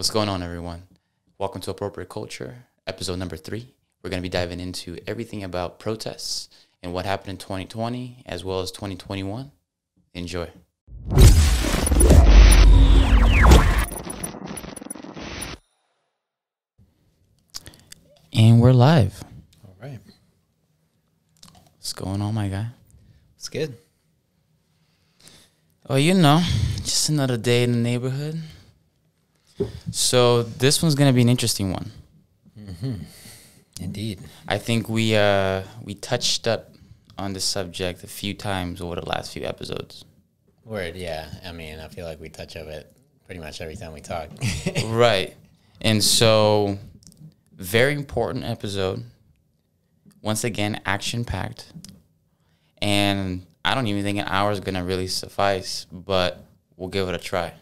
What's going on, everyone? Welcome to Appropriate Culture, episode number 3. We're going to be diving into everything about protests and what happened in 2020 as well as 2021. Enjoy. And we're live. All right. What's going on, my guy? It's good. Oh, just another day in the neighborhood. So this one's going to be an interesting one. Mm-hmm. Indeed. I think we touched up on the subject a few times over the last few episodes. Word, yeah. I mean, I feel like we touch of it pretty much every time we talk. Right. And so, very important episode. Once again, action-packed. And I don't even think an hour is going to really suffice, but we'll give it a try.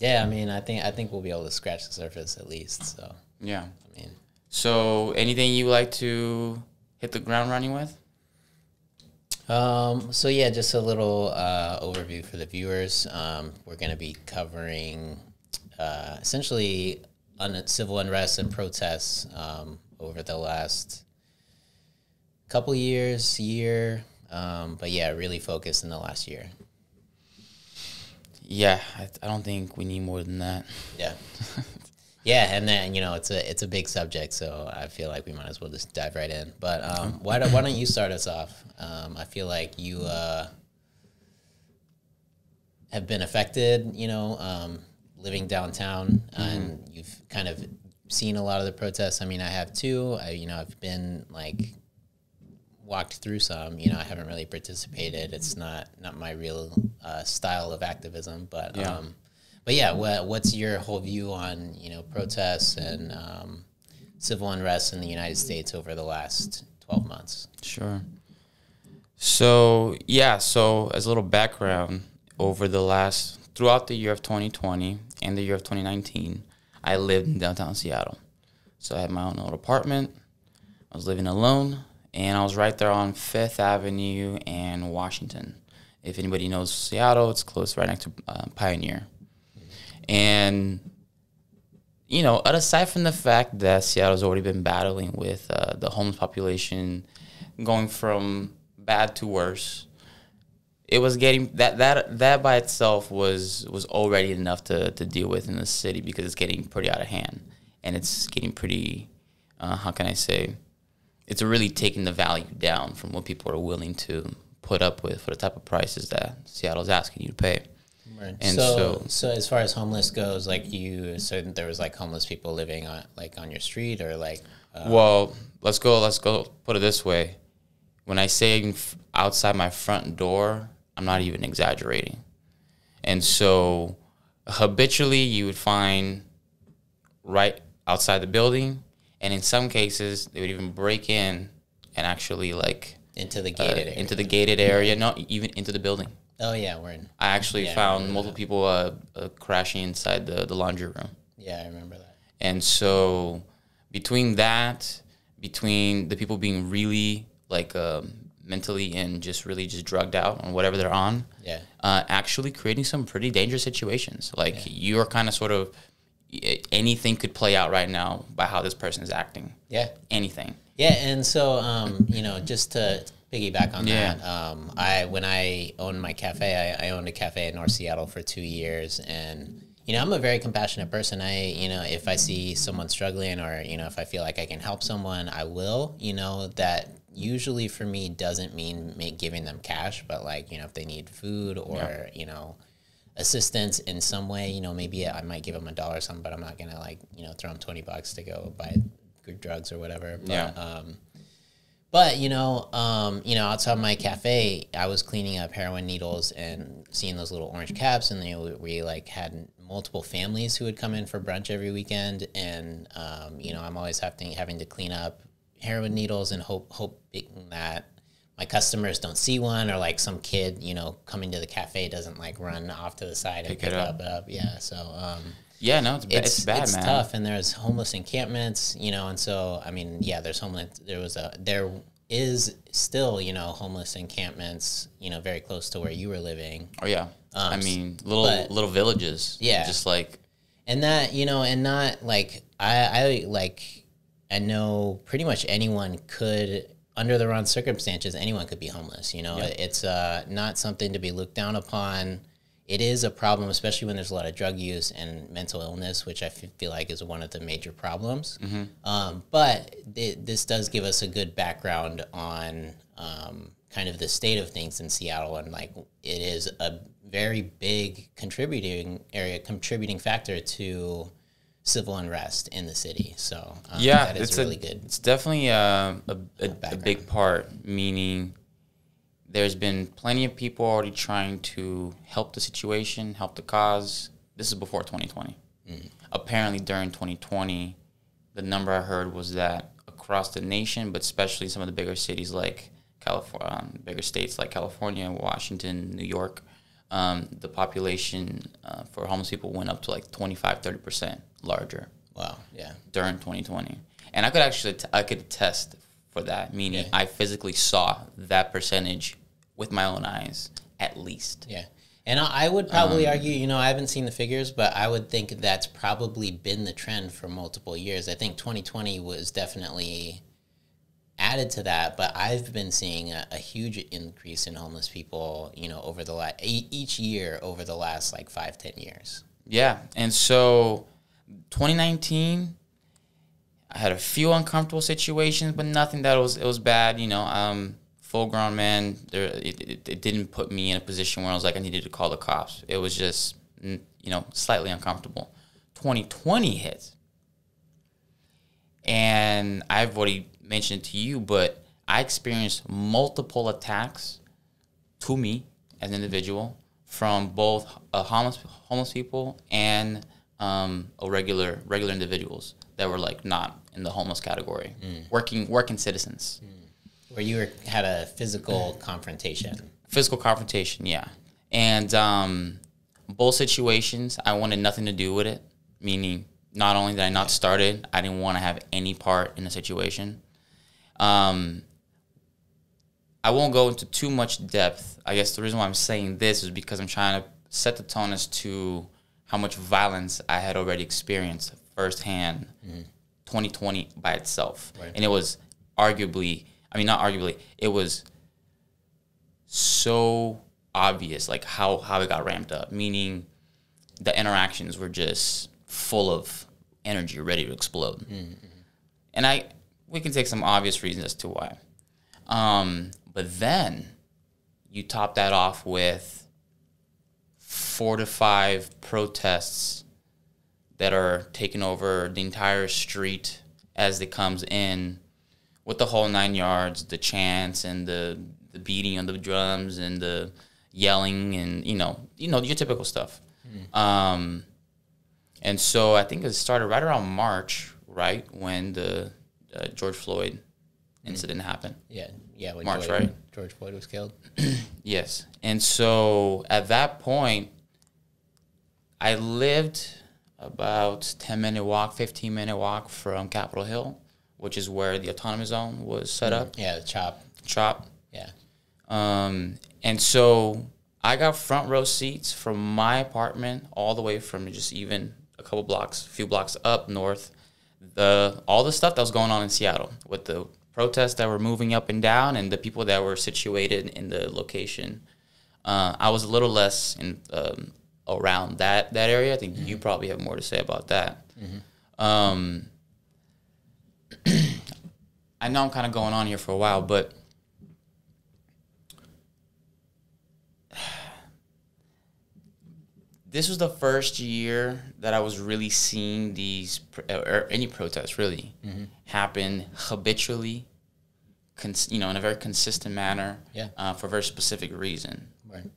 Yeah, I mean, I think we'll be able to scratch the surface at least, so. Yeah. I mean. So, anything you like to hit the ground running with? So yeah, just a little overview for the viewers. We're going to be covering essentially civil unrest and protests over the last couple year, but yeah, really focused in the last year. Yeah, I don't think we need more than that. Yeah. Yeah, and then, it's a big subject, so I feel like we might as well just dive right in. But why don't you start us off? I feel like you have been affected, living downtown, and you've kind of seen a lot of the protests. I mean, I have too. I've been walked through some. I haven't really participated. It's not my real style of activism, but yeah. But yeah, what's your whole view on protests and civil unrest in the United States over the last 12 months? Sure. So as a little background, throughout the year of 2020 and the year of 2019, I lived in downtown Seattle. So I had my own little apartment. I was living alone, and I was right there on 5th Avenue and Washington. If anybody knows Seattle, it's close, right next to Pioneer. And, aside from the fact that Seattle's already been battling with the homeless population going from bad to worse, it was getting that by itself was already enough to deal with in the city because it's getting pretty out of hand. And it's getting pretty, how can I say, it's really taking the value down from what people are willing to put up with for the type of prices that Seattle's asking you to pay. Right. And so as far as homeless goes, you said there was homeless people living on your street or well, let's go put it this way. When I say outside my front door, I'm not even exaggerating. And so habitually you would find right outside the building, and in some cases they would even break in and actually into the gated area. Into the gated area, not even into the building. Oh, yeah, we're in. I actually found multiple people crashing inside the laundry room. Yeah, I remember that. And so between the people being really mentally and just really just drugged out on whatever they're on, actually creating some pretty dangerous situations. You're kind of sort of, anything could play out right now by how this person is acting. Yeah. Anything. Yeah, and so, just to piggyback on that, when I owned my cafe, I owned a cafe in North Seattle for 2 years, and, I'm a very compassionate person. If I see someone struggling or, if I feel like I can help someone, I will. That usually for me doesn't mean giving them cash, but if they need food or, assistance in some way, maybe I might give them $1 or something, but I'm not going to throw them $20 to go buy drugs or whatever. But, outside my cafe, I was cleaning up heroin needles and seeing those little orange caps, and we had multiple families who would come in for brunch every weekend, and, I'm always having to clean up heroin needles and hoping that my customers don't see one, or some kid, coming to the cafe doesn't run off to the side and pick it up. Yeah. So, yeah, no, it's bad, it's man. tough, and there's homeless encampments, and so there's homeless. There is still homeless encampments, very close to where you were living. Oh yeah, little villages. Yeah, just And that, you know, and not like I know pretty much anyone could, under the wrong circumstances, anyone could be homeless. You know, it's not something to be looked down upon. It is a problem, especially when there's a lot of drug use and mental illness, which I feel like is one of the major problems. But this does give us a good background on kind of the state of things in Seattle, and like it is a very big contributing factor to civil unrest in the city. So that is really good. It's definitely a big part, meaning there's been plenty of people already trying to help the situation, help the cause. This is before 2020. Apparently during 2020, the number I heard was that across the nation, but especially some of the bigger cities like California, bigger states like California, Washington, New York, the population for homeless people went up to like 25-30% larger. Wow, yeah. During 2020. And I could actually, I could attest for that, meaning I physically saw that percentage with my own eyes, at least. Yeah. And I would probably argue, you know, I haven't seen the figures, but I would think that's probably been the trend for multiple years. I think 2020 was definitely added to that, but I've been seeing a huge increase in homeless people, you know, over the each year over the last like 5-10 years. Yeah. And so 2019, I had a few uncomfortable situations, but nothing that it was bad. You know, full grown man. It didn't put me in a position where I was like I needed to call the cops. It was just, you know, slightly uncomfortable. 2020 hit, and I've already mentioned it to you, but I experienced multiple attacks to me as an individual from both homeless people and regular individuals that were like not in the homeless category, working citizens. Where you had a physical confrontation. Physical confrontation, yeah. And both situations, I wanted nothing to do with it, meaning not only did I not start it, I didn't want to have any part in the situation. I won't go into too much depth. I guess the reason why I'm saying this is because I'm trying to set the tone as to how much violence I had already experienced firsthand 2020 by itself. Right. And it was it was so obvious, like how it got ramped up, meaning the interactions were just full of energy, ready to explode. And we can take some obvious reasons as to why. But then you top that off with 4 to 5 protests that are taking over the entire street as it comes in, with the whole 9 yards, the chants and the beating on the drums and the yelling and you know your typical stuff. And so I think it started right around March, right when the George Floyd incident happened. Yeah, when March, right? George Floyd was killed. Yes. And so at that point, I lived about 10-minute walk, 15-minute walk from Capitol Hill, which is where the autonomous zone was set up. Yeah, the CHOP. Yeah. And so I got front row seats from my apartment all the way from just even a few blocks up north. All the stuff that was going on in Seattle with the protests that were moving up and down and the people that were situated in the location. I was a little less in around that area. I think you probably have more to say about that. I know I'm kind of going on here for a while, but this was the first year that I was really seeing these, or any protests really, happen habitually, in a very consistent manner, for a very specific reason. Right.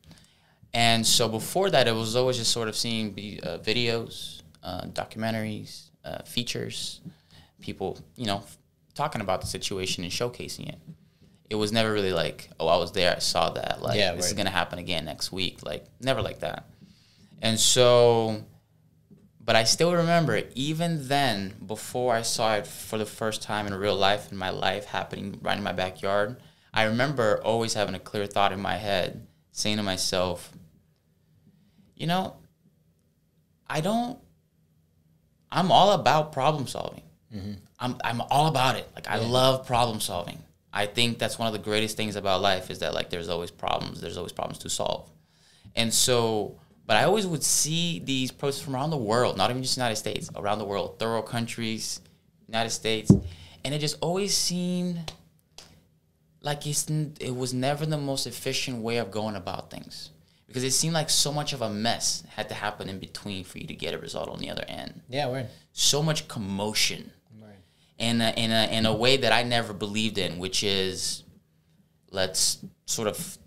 And so before that, it was always just sort of seeing videos, documentaries, features, people, talking about the situation and showcasing it. It was never really like, oh, I was there, I saw that. This is going to happen again next week. Like, never like that. And so, but I still remember, even then, before I saw it for the first time in real life, in my life, happening right in my backyard, I remember always having a clear thought in my head, saying to myself, I don't I'm all about problem solving. I'm all about it. Like I love problem solving. I think that's one of the greatest things about life is that like there's always problems to solve. And so, but I always would see these protests from around the world, not even just United States, around the world, third world countries, United States, and it just always seemed like it was never the most efficient way of going about things, because it seemed like so much of a mess had to happen in between for you to get a result on the other end. Yeah, word. So much commotion, in a way that I never believed in, which is let's sort of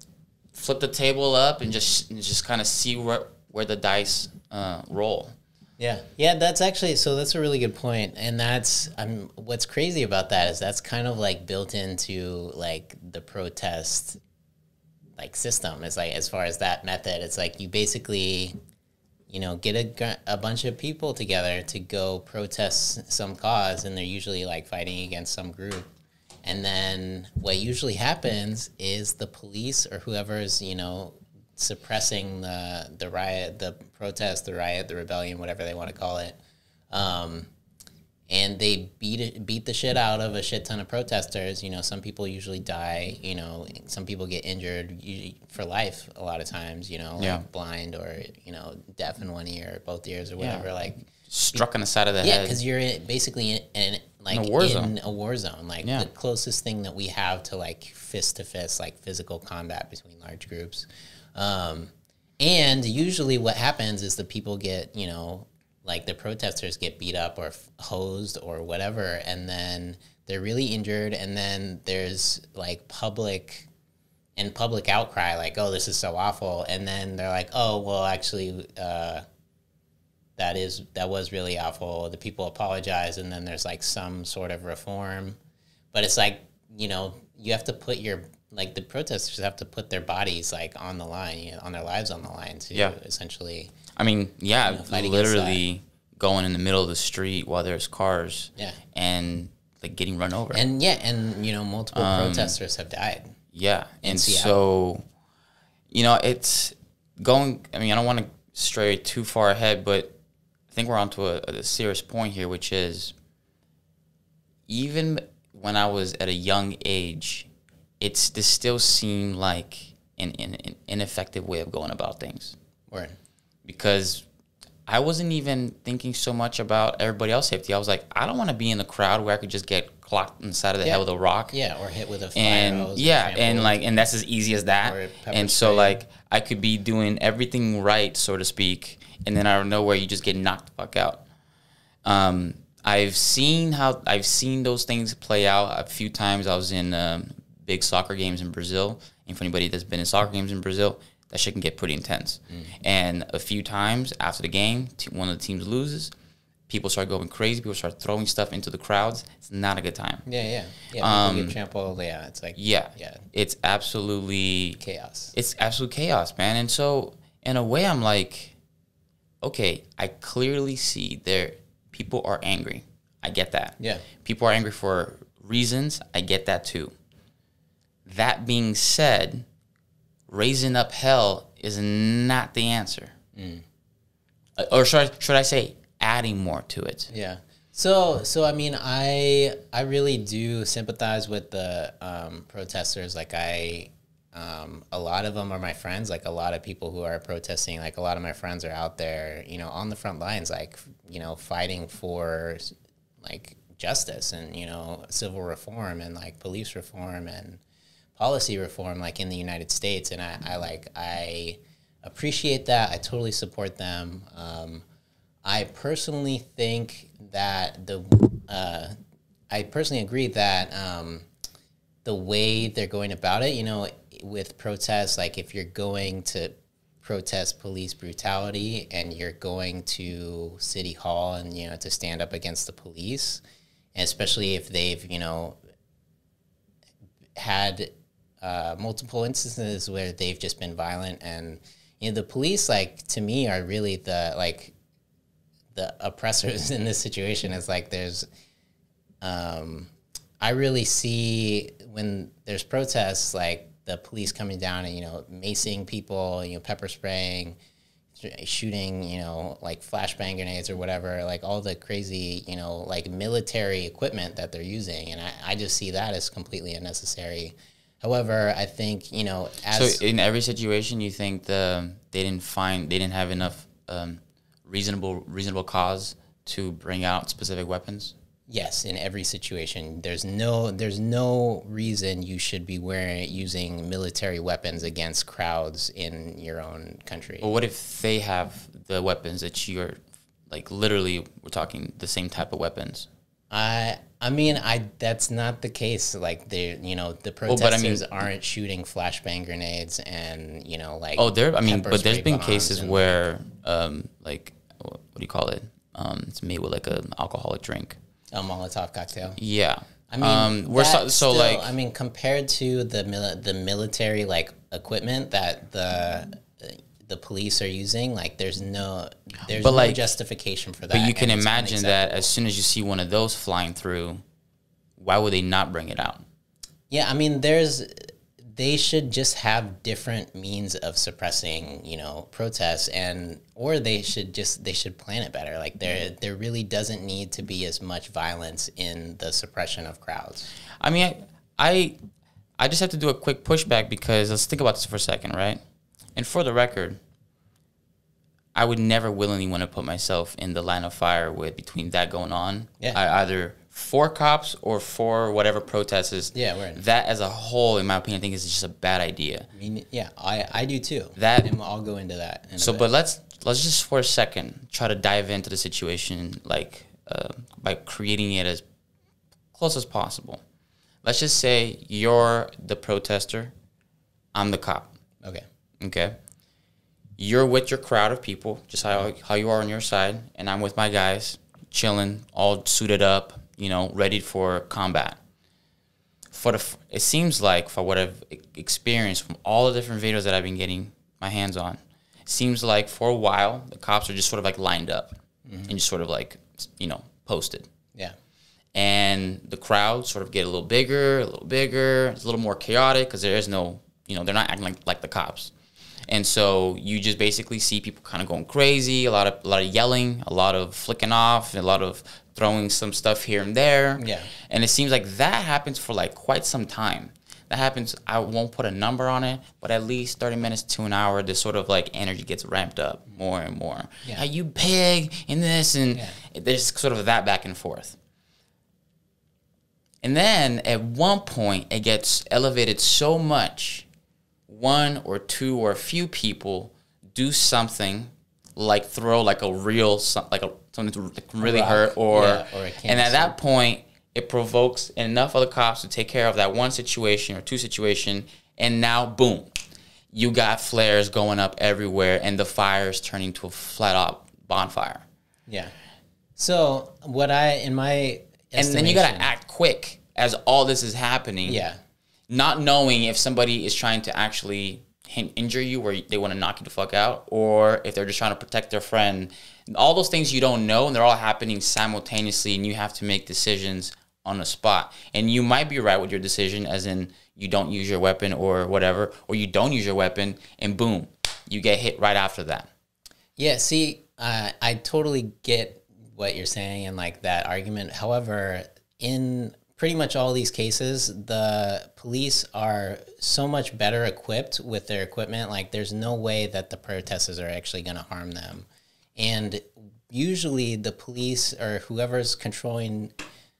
flip the table up and just kind of see where the dice roll. Yeah, that's actually, so that's a really good point. And that's, what's crazy about that is that's kind of like built into like the protest like system. It's like, as far as that method, it's like you basically, you know, get a bunch of people together to go protest some cause, and they're usually like fighting against some group. And then what usually happens is the police or whoever's, you know, suppressing the riot, the protest, the riot, the rebellion, whatever they want to call it, and they beat the shit out of a shit ton of protesters. You know, some people usually die. You know, some people get injured for life a lot of times. You know, like blind or, you know, deaf in one ear, or both ears, or whatever. Like struck on the side of the head. Yeah, because you're basically in a war zone. Like the closest thing that we have to like fist to fist, like physical combat between large groups. And usually what happens is the people get, you know, like the protesters get beat up or hosed or whatever, and then they're really injured, and then there's like public outcry, like, oh, this is so awful, and then they're like, oh, well, actually, that was really awful. The people apologize, and then there's like some sort of reform, but it's like, you know, you have to put the protesters have to put their bodies like on the line, you know, on their lives on the line to essentially. I mean, literally going in the middle of the street while there's cars, and like getting run over, and you know, multiple protesters have died. Yeah, and so, you know, it's going. I mean, I don't want to stray too far ahead, but I think we're onto a serious point here, which is even when I was at a young age, this still seemed like an ineffective way of going about things. Right. Because I wasn't even thinking so much about everybody else's safety. I was like, I don't want to be in the crowd where I could just get clocked in the side of the head with a rock. Yeah, or hit with a fire hose. And that's as easy as that. And so like I could be doing everything right, so to speak, and then out of nowhere you just get knocked the fuck out. I've seen those things play out a few times. I was in big soccer games in Brazil, and for anybody that's been in soccer games in Brazil, that shit can get pretty intense. And a few times after the game, one of the teams loses, people start going crazy. People start throwing stuff into the crowds. It's not a good time. Yeah. People get trampled. Yeah, it's like it's absolutely chaos. It's absolute chaos, man. And so in a way, I'm like, okay, I clearly see people are angry. I get that. Yeah, people are angry for reasons. I get that too. That being said, raising up hell is not the answer. Or should I say adding more to it? Yeah. So I mean, I really do sympathize with the protesters. Like a lot of them are my friends. Like a lot of people who are protesting, like a lot of my friends are out there, you know, on the front lines, like, you know, fighting for like justice and, you know, civil reform and like police reform and policy reform, like in the United States. And I appreciate that. I totally support them. I personally think that I personally agree that the way they're going about it, you know, with protests, like if you're going to protest police brutality and you're going to City Hall and, you know, to stand up against the police, and especially if they've, you know, had multiple instances where they've just been violent, and, you know, the police, like, to me, are really the oppressors in this situation. Is like there's I really see when there's protests, like the police coming down and, you know, macing people, you know, pepper spraying, shooting, like flashbang grenades or whatever, like all the crazy, like military equipment that they're using. And I just see that as completely unnecessary. However, I think, as... So in every situation, you think they didn't have enough reasonable cause to bring out specific weapons? Yes, in every situation, there's no reason you should be using military weapons against crowds in your own country. But what if they have the weapons that you're, like, literally, we're talking the same type of weapons? I mean, that's not the case. Like, the protesters aren't shooting flashbang grenades and, like... Oh, but there's been cases where, like, what do you call it? It's made with, like, an alcoholic drink. A Molotov cocktail. Yeah, I mean, I mean, compared to the military like equipment that the police are using, like there's no justification for that. But you can imagine that as soon as you see one of those flying through, why would they not bring it out? Yeah, I mean, they should just have different means of suppressing, protests, or they should plan it better. Like there really doesn't need to be as much violence in the suppression of crowds. I mean, I just have to do a quick pushback because let's think about this for a second, right? And for the record, I would never willingly want to put myself in the line of fire between that going on. Yeah. I either for cops or for whatever protest is. Yeah, we're in. That as a whole, in my opinion, I think is just a bad idea. I mean, yeah, I do too. And I'll go into that. But let's just for a second try to dive into the situation like by creating it as close as possible. Let's just say you're the protester, I'm the cop. Okay. You're with your crowd of people, just how you are on your side, and I'm with my guys, chilling, all suited up, ready for combat. It seems like, for what I've experienced from all the different videos that I've been getting my hands on, it seems like for a while, the cops are just sort of like lined up and just sort of like, posted. Yeah. And the crowd sort of get a little bigger. It's a little more chaotic because there is no, they're not acting like the cops. And so you just basically see people kind of going crazy, a lot of yelling, a lot of flicking off, a lot of throwing some stuff here and there. Yeah. And it seems like that happens for like quite some time. That happens, I won't put a number on it, but at least 30 minutes to an hour, this sort of like energy gets ramped up more and more. Yeah. Hey, you pig, and this, and there's sort of that back and forth. And then at one point, it gets elevated so much, one or two or a few people do something like throw like a real, something to really hurt, and at that point, it provokes enough other cops to take care of that one situation or two situation, and now, boom, you got flares going up everywhere, and the fire is turning to a flat-out bonfire. Yeah. So in my and then you got to act quick as all this is happening. Yeah. Not knowing if somebody is trying to actually injure you or they want to knock you the fuck out, or if they're just trying to protect their friend. All those things you don't know, and they're all happening simultaneously, and you have to make decisions on the spot. And you might be right with your decision, as in you don't use your weapon or whatever, or you don't use your weapon, and boom, you get hit right after that. Yeah, see, I totally get what you're saying and like that argument. However, in pretty much all these cases, the police are so much better equipped with their equipment. Like, there's no way that the protesters are actually going to harm them. And usually the police or whoever's controlling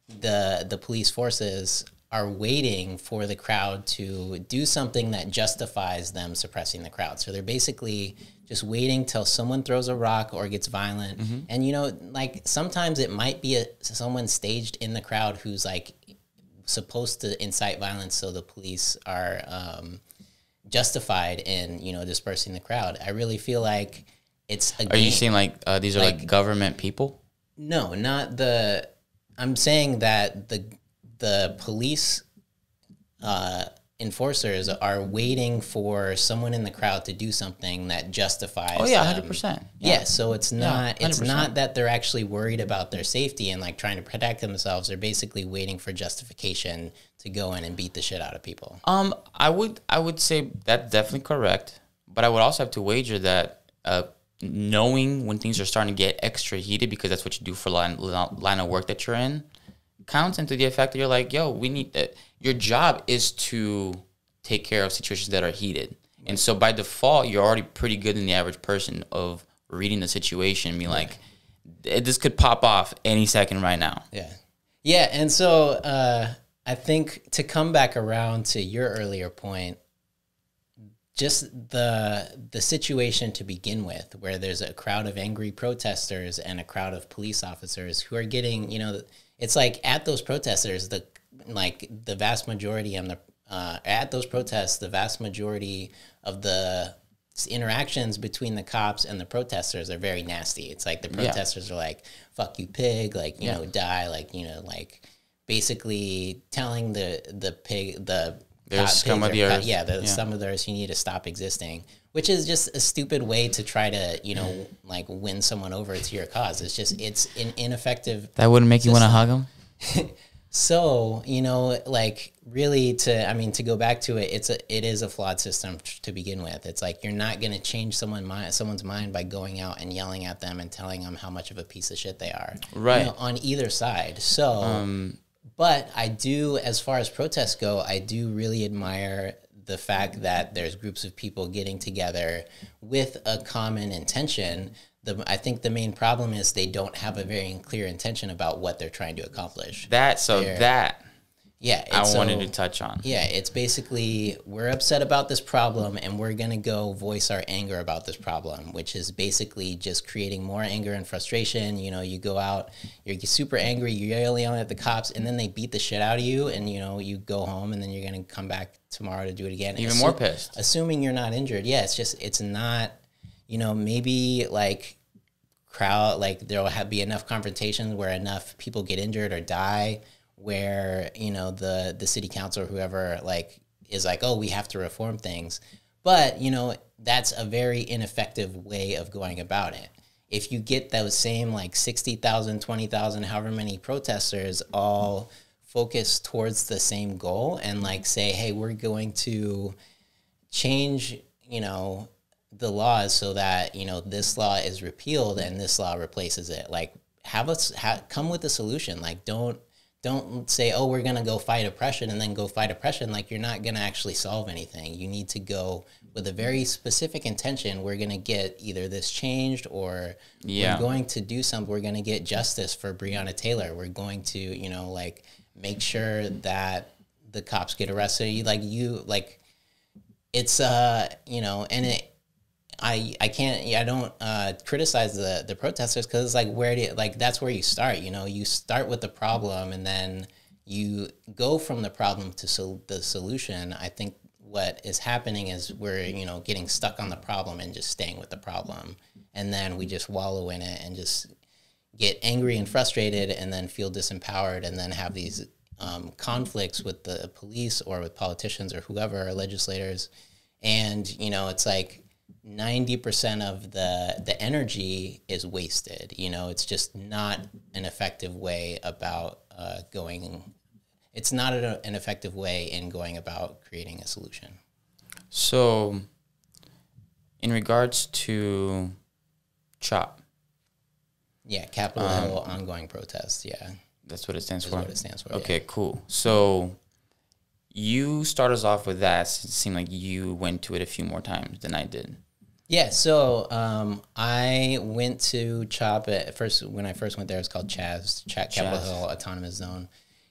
the police forces are waiting for the crowd to do something that justifies them suppressing the crowd. So they're basically just waiting till someone throws a rock or gets violent. Mm-hmm. And, like, sometimes it might be someone staged in the crowd who's, like, supposed to incite violence, so the police are justified in, dispersing the crowd. I really feel like it's a game. Are you saying, like, these are, like government people? No, not the... I'm saying that the police enforcers are waiting for someone in the crowd to do something that justifies. Oh yeah, 100%. Yeah, so it's not that they're actually worried about their safety and like trying to protect themselves. They're basically waiting for justification to go in and beat the shit out of people. I would say that's definitely correct, but I would also have to wager that knowing when things are starting to get extra heated, because that's what you do for line of work that you're in, counts into the effect that you're like, yo, we need that. Your job is to take care of situations that are heated. And so by default, you're already pretty good than the average person of reading the situation and being like, this could pop off any second right now. Yeah. Yeah. And so I think to come back around to your earlier point, just the situation to begin with, where there's a crowd of angry protesters and a crowd of police officers who are getting, you know, it's like at those protesters, the vast majority of at those protests, the vast majority of the interactions between the cops and the protesters are very nasty. It's like the protesters are like, fuck you, pig, like, you know, die, like, you know, like basically telling the pig, there's scum of the earth. Some of the earth, you need to stop existing, which is just a stupid way to try to, you know, like win someone over to your cause. It's just, it's an ineffective. That wouldn't make you want to hug them? So, you know, like really to go back to it, it is a flawed system to begin with. It's like, you're not going to change someone's mind by going out and yelling at them and telling them how much of a piece of shit they are. Right. You know, on either side. So, but I do, as far as protests go, I do really admire the fact that there's groups of people getting together with a common intention. I think the main problem is they don't have a very clear intention about what they're trying to accomplish. I wanted to touch on. Yeah, it's basically, we're upset about this problem and we're going to go voice our anger about this problem, which is basically just creating more anger and frustration. You know, you go out, you're super angry, you're yelling at the cops, and then they beat the shit out of you, and, you know, you go home, and then you're going to come back tomorrow to do it again. Even more pissed. Assuming you're not injured. Yeah, it's not, you know, maybe like there'll be enough confrontations where enough people get injured or die, where, you know, the city council or whoever like is like, oh, we have to reform things. But, you know, that's a very ineffective way of going about it. If you get those same like 60,000, 20,000, however many protesters all focus towards the same goal and like say, hey, we're going to change, you know, the laws so that, you know, this law is repealed and this law replaces it. Like, come with a solution. Like, don't say, oh, we're going to go fight oppression and then go fight oppression. Like, you're not going to actually solve anything. You need to go with a very specific intention. We're going to get either this changed, or we're going to do something. We're going to get justice for Breonna Taylor. We're going to, you know, like, make sure that the cops get arrested. It's, you know, and I don't criticize the protesters, because it's like, that's where you start. You know, you start with the problem and then you go from the problem to the solution. I think what is happening is we're, you know, getting stuck on the problem and just staying with the problem, and then we just wallow in it and just get angry and frustrated, and then feel disempowered, and then have these conflicts with the police or with politicians or whoever, or legislators. And, you know, it's like 90% of the energy is wasted. You know, it's just not an effective way about it's not an effective way in going about creating a solution. So, in regards to CHOP. Yeah, Capitol Hill Ongoing Protest, yeah. That's what it stands for? That's what it stands for, Okay, cool. So, you start us off with that. It seemed like you went to it a few more times than I did. Yeah, so I went to CHOP when I first went there. It's called CHAZ, Capitol Hill Autonomous Zone,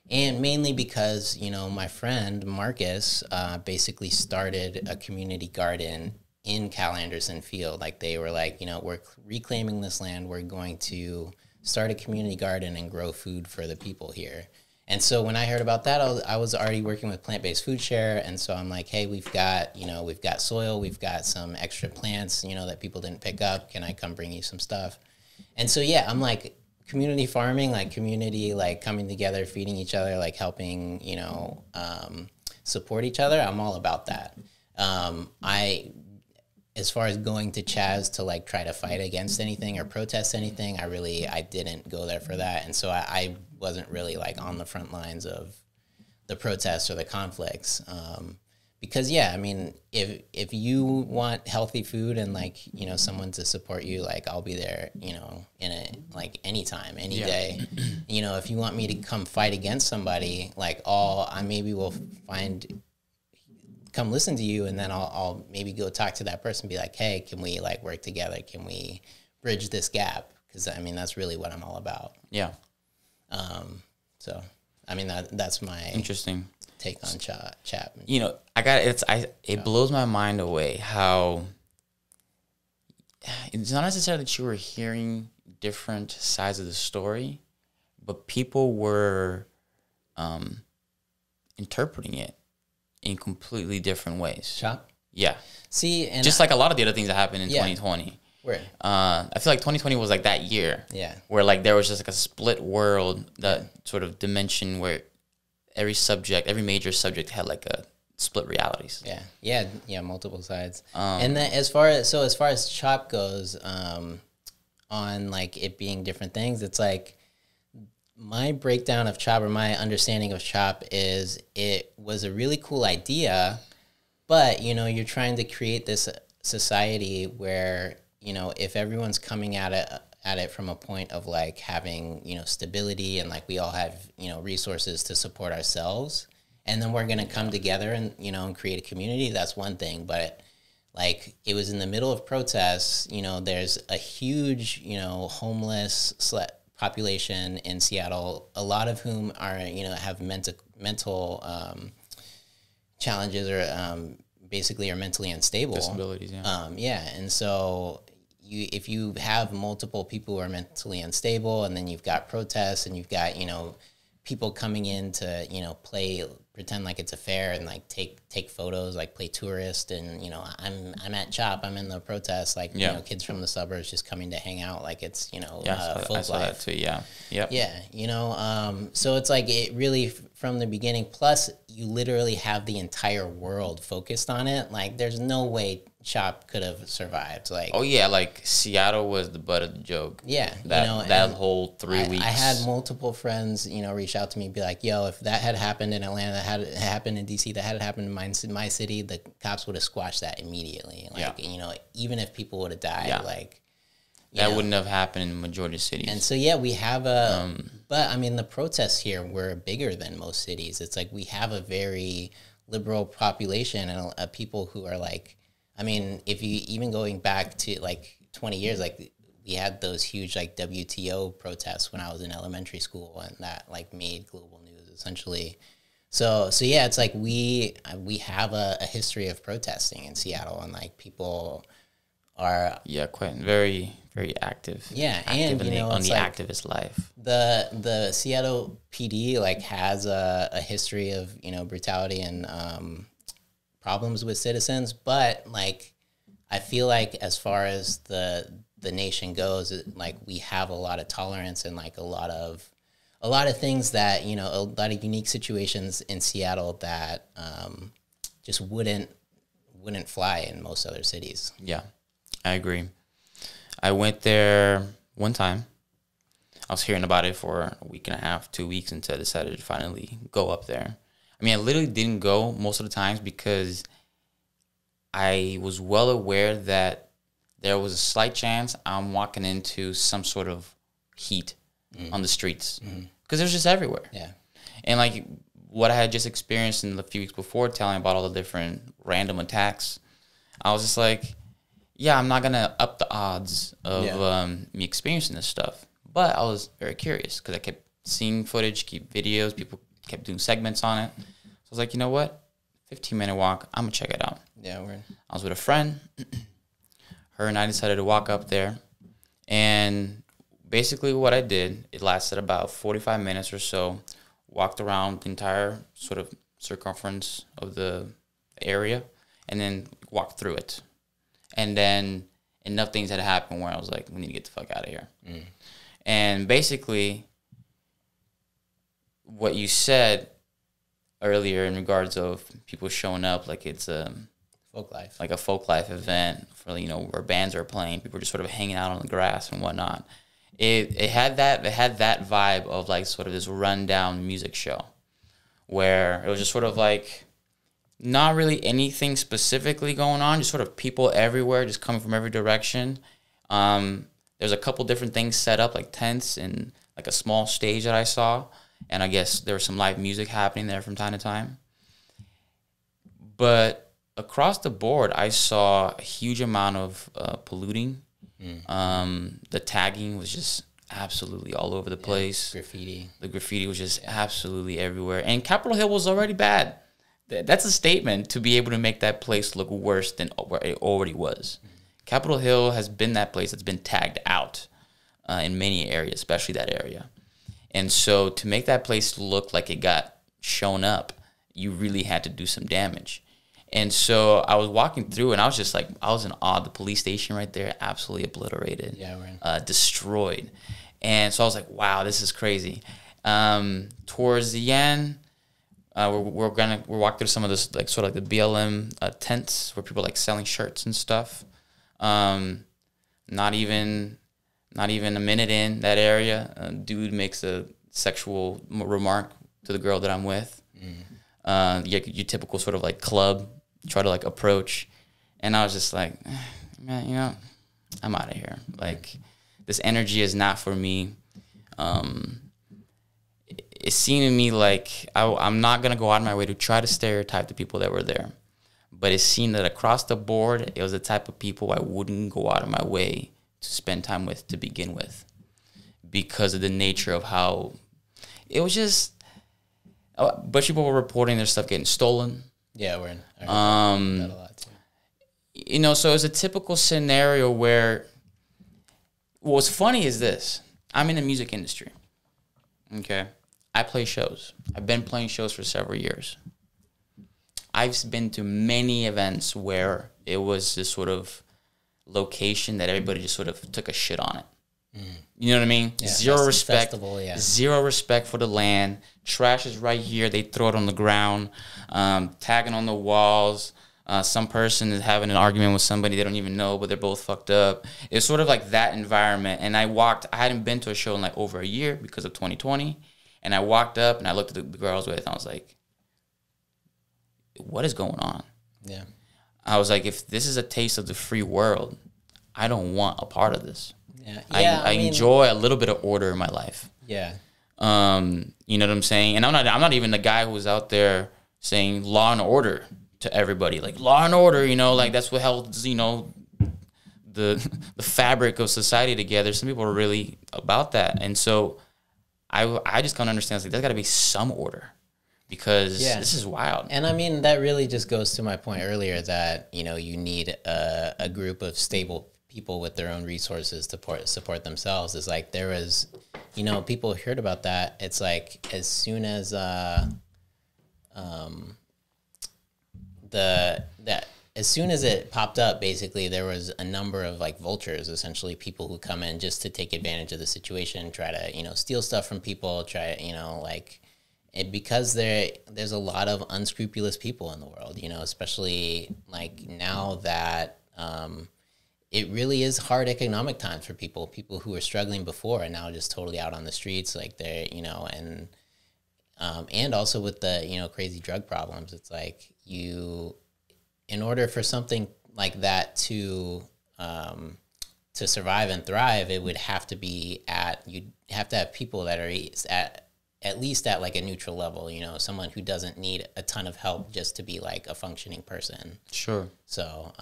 and mainly because, you know, my friend Marcus basically started a community garden in Cal Anderson Field. Like, they were like, you know, we're reclaiming this land. We're going to start a community garden and grow food for the people here. And so when I heard about that, I was already working with Plant-Based Food Share. And so I'm like, hey, we've got soil, we've got some extra plants, you know, that people didn't pick up. Can I come bring you some stuff? And so, yeah, I'm like, community farming, like community, like coming together, feeding each other, like helping, you know, support each other. I'm all about that. As far as going to CHAZ to like try to fight against anything or protest anything, I didn't go there for that. And so I wasn't really like on the front lines of the protests or the conflicts, because yeah, I mean, if you want healthy food and like, you know, someone to support you, like I'll be there, you know, in a like anytime, any day. You know, if you want me to come fight against somebody, like I maybe will come listen to you, and then I'll maybe go talk to that person, and be like, hey, can we like work together? Can we bridge this gap? Because I mean, that's really what I'm all about. Yeah. So I mean, that's my interesting take on Chap. You know, it blows my mind away how it's not necessarily that you were hearing different sides of the story, but people were interpreting it in completely different ways. Chop? Yeah. See, and just like a lot of the other things that happened in 2020. Where? I feel like 2020 was like that year. Yeah. Where like there was just like a split world, that sort of dimension where every major subject had like a split realities. Yeah, multiple sides. And then as far as Chop goes, on like it being different things, it's like my breakdown of Chop, or my understanding of Chop, is it was a really cool idea, but you know, you're trying to create this society where, you know, if everyone's coming at it from a point of like having, you know, stability, and like we all have, you know, resources to support ourselves, and then we're going to come together and, you know, and create a community, that's one thing. But like it was in the middle of protests, you know, there's a huge, you know, homeless population in Seattle, a lot of whom are, you know, have mental challenges, or basically are mentally unstable. Disabilities, yeah. And so if you have multiple people who are mentally unstable, and then you've got protests, and you've got, you know, people coming in to, you know, pretend like it's a fair, and like take photos, like play tourist, and you know, I'm at Chop, I'm in the protest, like you know, kids from the suburbs just coming to hang out, like it's, you know, folk I saw life. that too. Yeah, you know, so it's like it really from the beginning. Plus, you literally have the entire world focused on it. Like, there's no way Chop could have survived. Like, oh yeah, like Seattle was the butt of the joke. Yeah, that, you know, that whole 3 weeks. I had multiple friends, you know, reach out to me, be like, "Yo, if that had happened in Atlanta, that had happened in DC, that had happened in my city, the cops would have squashed that immediately. Like, you know, even if people would have died, like." That wouldn't have happened in majority of cities. And so, yeah, we have but I mean, the protests here were bigger than most cities. It's like we have a very liberal population, and people who are like, I mean, if you even going back to like 20 years, like we had those huge like WTO protests when I was in elementary school, and that like made global news essentially. So yeah, it's like we have a history of protesting in Seattle, and like people are quite very active. Yeah, and you know, on the like activist life. The Seattle PD like has a history of, you know, brutality and problems with citizens, but like I feel like as far as the nation goes, like we have a lot of tolerance, and like a lot of things that, you know, a lot of unique situations in Seattle that just wouldn't fly in most other cities. Yeah, I agree. I went there one time. I was hearing about it for a week and a half, 2 weeks, until I decided to finally go up there. I mean, I literally didn't go most of the times because I was well aware that there was a slight chance I'm walking into some sort of heat on the streets, because it was just everywhere. Yeah. And like what I had just experienced in the few weeks before, telling about all the different random attacks, I was just like, yeah, I'm not going to up the odds of me experiencing this stuff. But I was very curious because I kept seeing footage, keep videos, people kept doing segments on it. So I was like, you know what? 15-minute walk, I'm going to check it out. Yeah, I was with a friend. Her and I decided to walk up there. And basically what I did, it lasted about 45 minutes or so. Walked around the entire sort of circumference of the area and then walked through it. And then enough things had happened where I was like, we need to get the fuck out of here. And basically, what you said earlier in regards of people showing up like it's a folk life, like a folk life event for, you know, where bands are playing, people are just sort of hanging out on the grass and whatnot. It had that vibe of like sort of this rundown music show where it was just sort of like Not really anything specifically going on, just sort of people everywhere, just coming from every direction. There's a couple different things set up, like tents and like a small stage that I saw. And I guess there was some live music happening there from time to time. But across the board, I saw a huge amount of polluting. The tagging was just absolutely all over the place. Graffiti. The graffiti was just absolutely everywhere. And Capitol Hill was already bad. That's a statement to be able to make that place look worse than where it already was. Capitol Hill has been that place that's been tagged out in many areas, especially that area. And so to make that place look like it got shown up, you really had to do some damage. And so I was walking through, and I was just like, I was in awe. The police station right there, absolutely obliterated, destroyed. And so I was like, wow, this is crazy. Towards the end, we're walking through some of this, like sort of like the BLM tents where people are, like selling shirts and stuff. Not even a minute in that area, a dude makes a sexual remark to the girl that I'm with. Your typical sort of like club, try to like approach. And I was just like, man, you know, I'm out of here. Like, this energy is not for me. It seemed to me like I'm not going to go out of my way to try to stereotype the people that were there. But it seemed that across the board, it was the type of people I wouldn't go out of my way to spend time with to begin with, because of the nature of how it was just. A bunch of people were reporting their stuff getting stolen. Yeah, I heard that a lot too. You know, so it's a typical scenario where what's funny is this. I'm in the music industry. Okay. I play shows. I've been playing shows for several years. I've been to many events where it was this sort of location that everybody just sort of took a shit on it. You know what I mean? Yeah, zero respect. Festival, yeah. Zero respect for the land. Trash is right here. They throw it on the ground, tagging on the walls. Some person is having an argument with somebody they don't even know, but they're both fucked up. It's sort of like that environment. And I hadn't been to a show in like over a year because of 2020. And I walked up and I looked at the girl I was with, and I was like, what is going on? Yeah. I was like, if this is a taste of the free world, I don't want a part of this. Yeah. I enjoy a little bit of order in my life. Yeah. You know what I'm saying? And I'm not even the guy who's out there saying law and order to everybody. Like, law and order, you know, like that's what holds, you know, the fabric of society together. Some people are really about that. And so I just can't understand. It's like, there's got to be some order, because this is wild. And I mean, that really just goes to my point earlier that, you know, you need a group of stable people with their own resources to support themselves. It's like there was, you know, people heard about that. It's like as soon as as soon as it popped up, basically there was a number of like vultures, essentially people who come in just to take advantage of the situation, try to, you know, steal stuff from people, you know, like because there's a lot of unscrupulous people in the world, you know, especially like now that it really is hard economic times for people who were struggling before and now just totally out on the streets, like they're, you know, and also with the, you know, crazy drug problems. It's like in order for something like that to survive and thrive, it would have to be you'd have to have people that are at least at like a neutral level, you know, someone who doesn't need a ton of help just to be like a functioning person. Sure. So,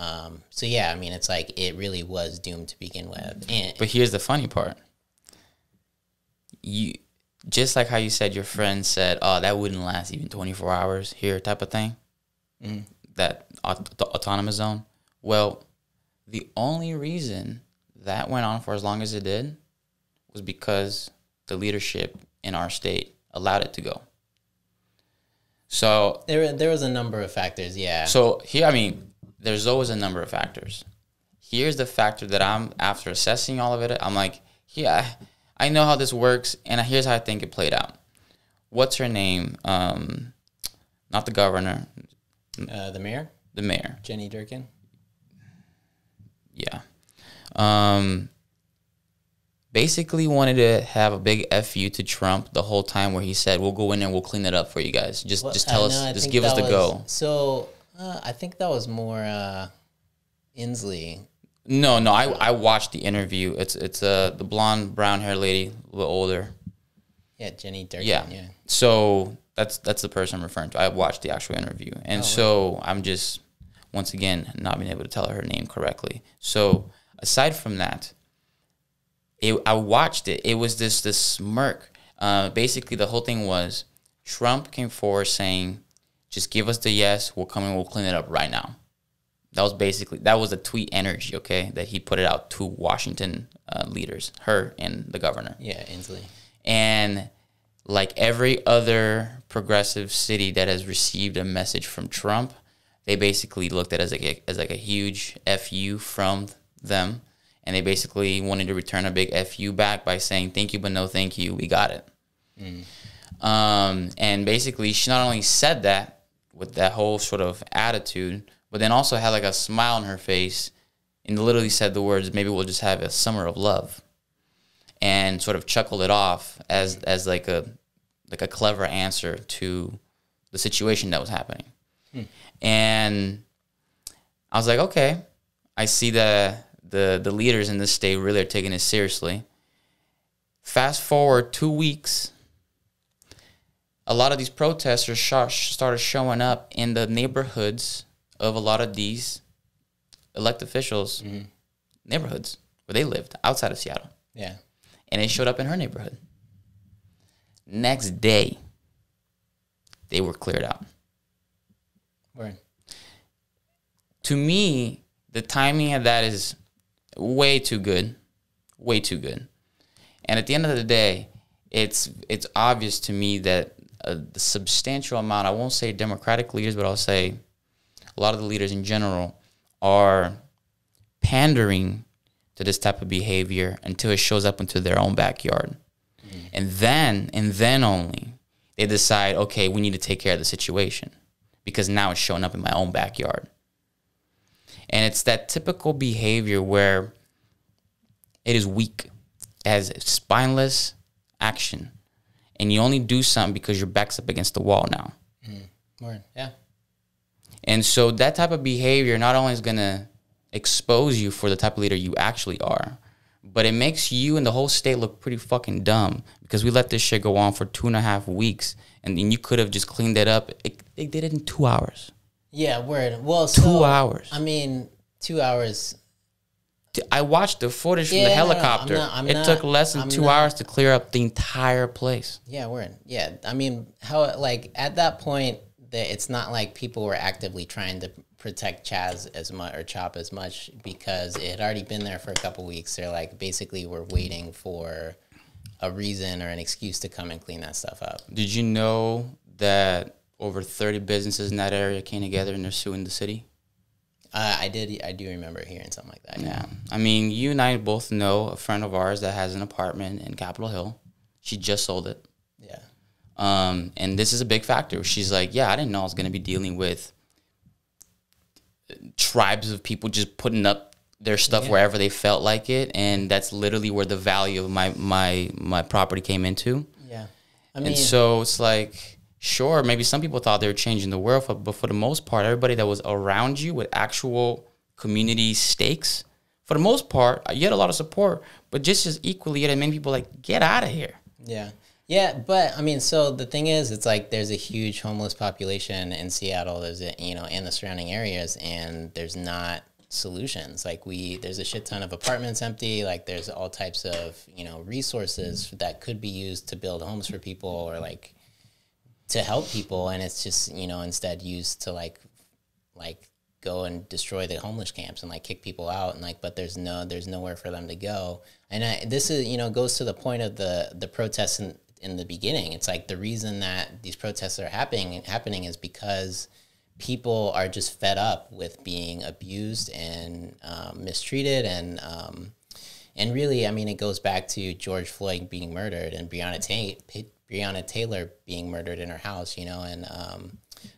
so yeah, I mean, it's like it really was doomed to begin with. But here's the funny part. You just like how you said your friend said, oh, that wouldn't last even 24 hours here type of thing, that autonomous zone. Well, the only reason that went on for as long as it did was because the leadership in our state allowed it to go. So there was a number of factors, yeah. So here, I mean, there's always a number of factors. Here's the factor that after assessing all of it, I'm like, yeah, I know how this works, and here's how I think it played out. What's her name? Not the governor. The mayor? The mayor. Jenny Durkin? Yeah. basically wanted to have a big FU to Trump the whole time, where he said, "We'll go in there and we'll clean it up for you guys. Just tell us, just give us the go." So I think that was more Inslee. No, I watched the interview. It's the blonde, brown hair lady, a little older. Yeah, Jenny Durkin. Yeah. So that's the person I'm referring to. I watched the actual interview, and so I'm just once again not being able to tell her name correctly. So aside from that, I watched it. It was this smirk. Basically, the whole thing was Trump came forward saying, "Just give us the yes. We'll come and we'll clean it up right now." That was the tweet energy, okay, that he put it out to Washington leaders, her and the governor. Yeah, Inslee. And like every other progressive city that has received a message from Trump, they basically looked at it as a huge FU from them. And they basically wanted to return a big FU back by saying, "Thank you, but no thank you. We got it." And basically, she not only said that with that whole sort of attitude, but then also had like a smile on her face and literally said the words, "Maybe we'll just have a summer of love," and sort of chuckled it off as like a clever answer to the situation that was happening. And I was like, okay, I see that the leaders in this state really are taking it seriously. Fast forward 2 weeks, a lot of these protesters started showing up in the neighborhoods of a lot of these elected officials' neighborhoods where they lived outside of Seattle. Yeah. And they showed up in her neighborhood. Next day, they were cleared out. Word. To me, the timing of that is way too good. Way too good. And at the end of the day, it's obvious to me that the substantial amount, I won't say Democratic leaders, but I'll say a lot of the leaders in general are pandering to this type of behavior until it shows up into their own backyard. And then only they decide, okay, we need to take care of the situation because now it's showing up in my own backyard. And it's that typical behavior where it is weak, it has spineless action, and you only do something because your back's up against the wall now. Word. Yeah. And so that type of behavior not only is going to expose you for the type of leader you actually are, but it makes you and the whole state look pretty fucking dumb because we let this shit go on for 2.5 weeks, and then you could have just cleaned it up. They did it in 2 hours. Yeah, word. Well, 2 hours. I mean, 2 hours. I watched the footage from the helicopter. It took less than 2 hours to clear up the entire place. Yeah, word. Yeah, I mean, how like at that point, it's not like people were actively trying to protect Chaz as much or Chop as much because it had already been there for a couple weeks. They're like basically we're waiting for a reason or an excuse to come and clean that stuff up. Did you know that over 30 businesses in that area came together and they're suing the city? I do remember hearing something like that. Yeah. I mean, you and I both know a friend of ours that has an apartment in Capitol Hill. She just sold it. Yeah. And this is a big factor. She's like, yeah, I didn't know I was going to be dealing with tribes of people just putting up their stuff wherever they felt like it. And that's literally where the value of my property came into. Yeah. I mean, and so it's like, sure, maybe some people thought they were changing the world, but for the most part, everybody that was around you with actual community stakes, for the most part, you had a lot of support, but just as equally, you had many people like, get out of here. Yeah. Yeah, but I mean, so the thing is, it's like there's a huge homeless population in Seattle, there's in the surrounding areas, and there's not solutions. Like there's a shit ton of apartments empty. Like there's all types of resources that could be used to build homes for people or like to help people, and it's just instead used to like go and destroy the homeless camps and like kick people out and like, but there's nowhere for them to go. And this is goes to the point of the protests in the beginning. It's like the reason that these protests are happening is because people are just fed up with being abused and mistreated and really, I mean, it goes back to George Floyd being murdered and Breonna Taylor being murdered in her house, and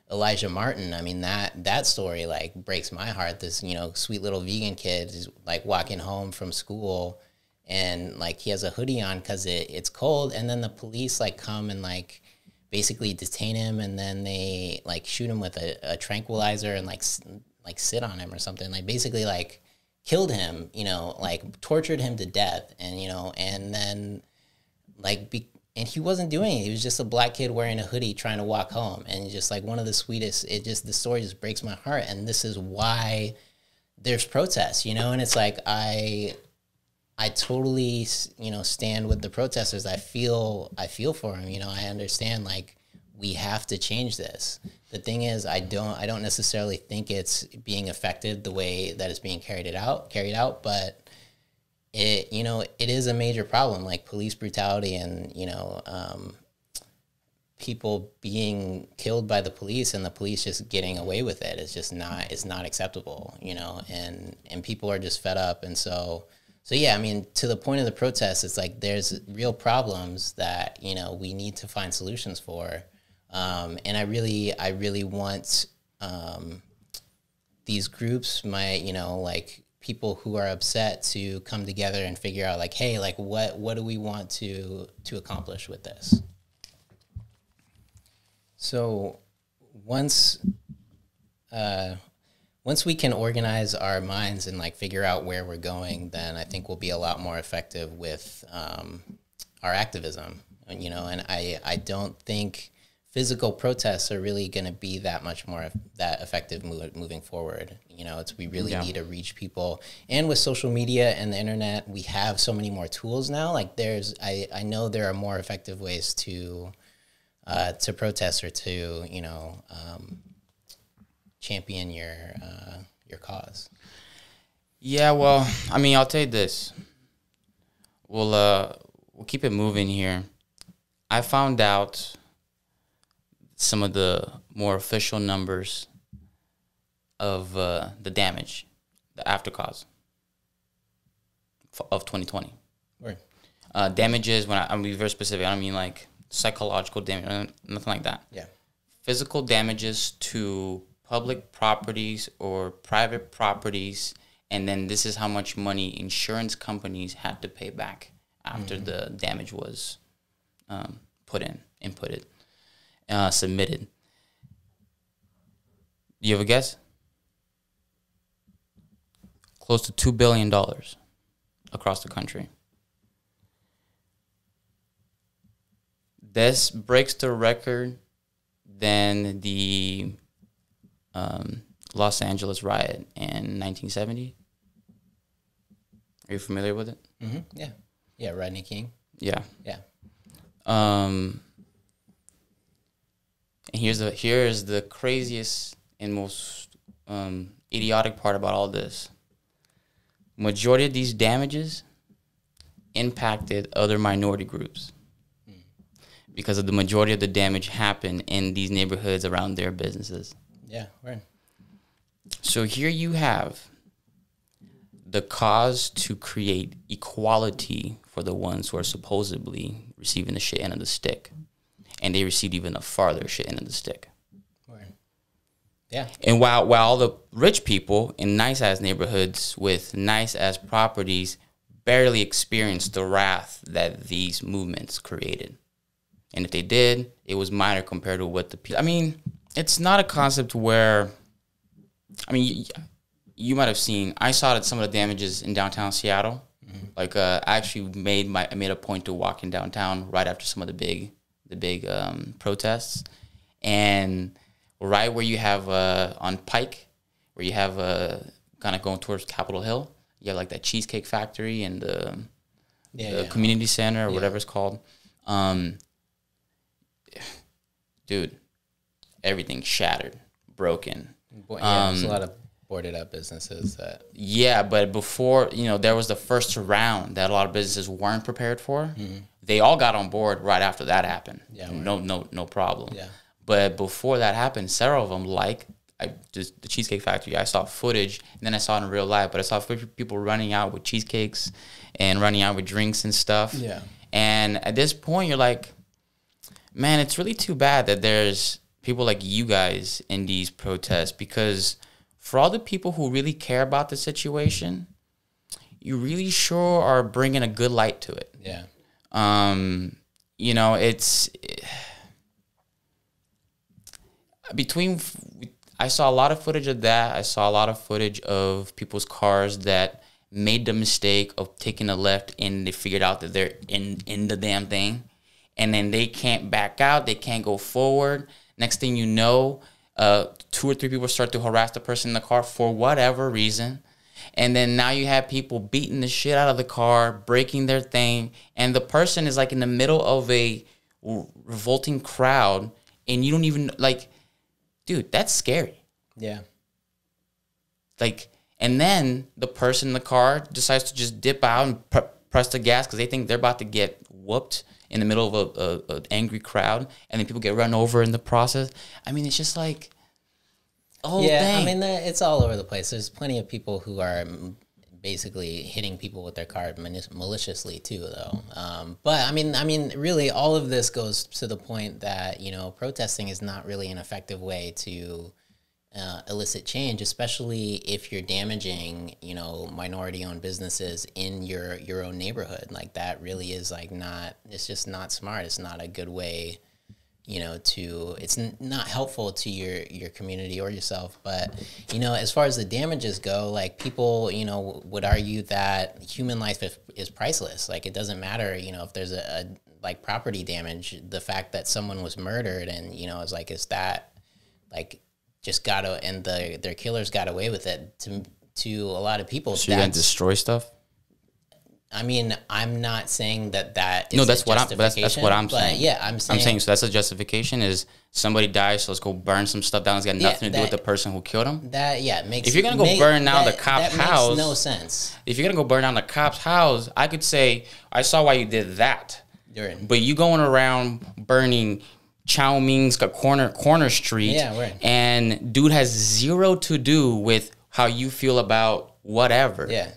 Elijah Martin. I mean, that story like breaks my heart. This sweet little vegan kid is like walking home from school and like he has a hoodie on because it's cold, and then the police like come and like basically detain him, and then they like shoot him with a tranquilizer and like sit on him or something, like basically like killed him, you know, like tortured him to death, and you know, and then like and he wasn't doing it. He was just a black kid wearing a hoodie trying to walk home, and just like one of the sweetest. The story just breaks my heart, and this is why there's protests, you know. And it's like I totally, you know, stand with the protesters. I feel for them, you know. I understand, like, we have to change this. The thing is, I don't necessarily think it's being affected the way that it's being carried out, but it, you know, it is a major problem, like police brutality and, you know, people being killed by the police and the police just getting away with it. It's not acceptable, you know, and people are just fed up. And so yeah, I mean, to the point of the protest, it's like there's real problems that, you know, we need to find solutions for. And I really want these groups, you know, like people who are upset to come together and figure out like, hey, like what do we want to accomplish with this? So once we can organize our minds and like figure out where we're going, then I think we'll be a lot more effective with our activism, you know. And I don't think physical protests are really going to be that much more that effective moving forward. You know, we really need to reach people. And with social media and the internet, we have so many more tools now. Like I know there are more effective ways to protest or to, you know, champion your cause. Yeah, well, I mean, I'll tell you this. We'll keep it moving here. I found out some of the more official numbers of the damage, the after cause of 2020. Right. Damages, when I'm being very specific, I don't mean like psychological damage, nothing like that. Yeah. Physical damages to public properties or private properties, and then this is how much money insurance companies had to pay back after the damage was inputted, submitted. Do you have a guess? Close to $2 billion across the country. This breaks the record than the Los Angeles riot in 1970. Are you familiar with it? Mm-hmm. Yeah. Yeah, Rodney King. Yeah. Yeah. And here's the craziest and most idiotic part about all this. Majority of these damages impacted other minority groups because of the majority of the damage happened in these neighborhoods around their businesses. Yeah, right. So here you have the cause to create equality for the ones who are supposedly receiving the shit end of the stick. And they received even a farther shit end of the stick. Right. Yeah. And while the rich people in nice-ass neighborhoods with nice-ass properties barely experienced the wrath that these movements created. And if they did, it was minor compared to what the people... I mean, it's not a concept where... I mean, you might have seen... I saw that some of the damages in downtown Seattle. Mm-hmm. Like, I actually made a point to walk in downtown right after some of the big protests. And right where you have on Pike, where you have kind of going towards Capitol Hill, you have like that Cheesecake Factory and the community center or whatever it's called. Dude, everything shattered, broken. There's a lot of boarded up businesses that... Yeah, but before, there was the first round that a lot of businesses weren't prepared for. Mm-hmm. They all got on board right after that happened. Yeah, right. No problem. Yeah. But before that happened, several of them, like just the Cheesecake Factory, I saw footage, and then I saw it in real life, but I saw people running out with cheesecakes and running out with drinks and stuff. Yeah. And at this point, you're like, man, it's really too bad that there's people like you guys in these protests, because for all the people who really care about the situation, you really sure are bringing a good light to it. Yeah. You know, it's between. I saw a lot of footage of that. I saw a lot of footage of people's cars that made the mistake of taking a left and they figured out that they're in the damn thing, and then they can't back out. They can't go forward. Next thing you know, 2 or 3 people start to harass the person in the car for whatever reason. And then now you have people beating the shit out of the car, breaking their thing. And the person is like in the middle of a revolting crowd. And you don't even, like, dude, that's scary. Yeah. Like, and then the person in the car decides to just dip out and press the gas because they think they're about to get whooped in the middle of an angry crowd. And then people get run over in the process. I mean, it's just like, oh, yeah, dang. I mean, it's all over the place. There's plenty of people who are basically hitting people with their car maliciously too, though. But I mean, really, all of this goes to the point that, you know, protesting is not really an effective way to elicit change, especially if you're damaging, you know, minority-owned businesses in your own neighborhood. Like, that really is like not. It's just not smart. It's not a good way. You know, it's not helpful to your community or yourself. But, you know, as far as the damages go, like, people, you know, would argue that human life is priceless. Like, it doesn't matter, you know, if there's a like property damage, the fact that someone was murdered and, you know, is that like just and their killers got away with it to a lot of people. So you're going to destroy stuff? I mean, I'm not saying that is no, that's a what I'm. That's what I'm saying. Yeah, I'm saying. So that's a justification. Is somebody dies, so let's go burn some stuff down. It's got nothing to do with the person who killed him. Makes. If you're gonna go burn down the cop's house, makes no sense. If you're gonna go burn down the cop's house, I could say I saw why you did that. But you going around burning Chow Ming's corner street, and dude has zero to do with how you feel about whatever. Yeah.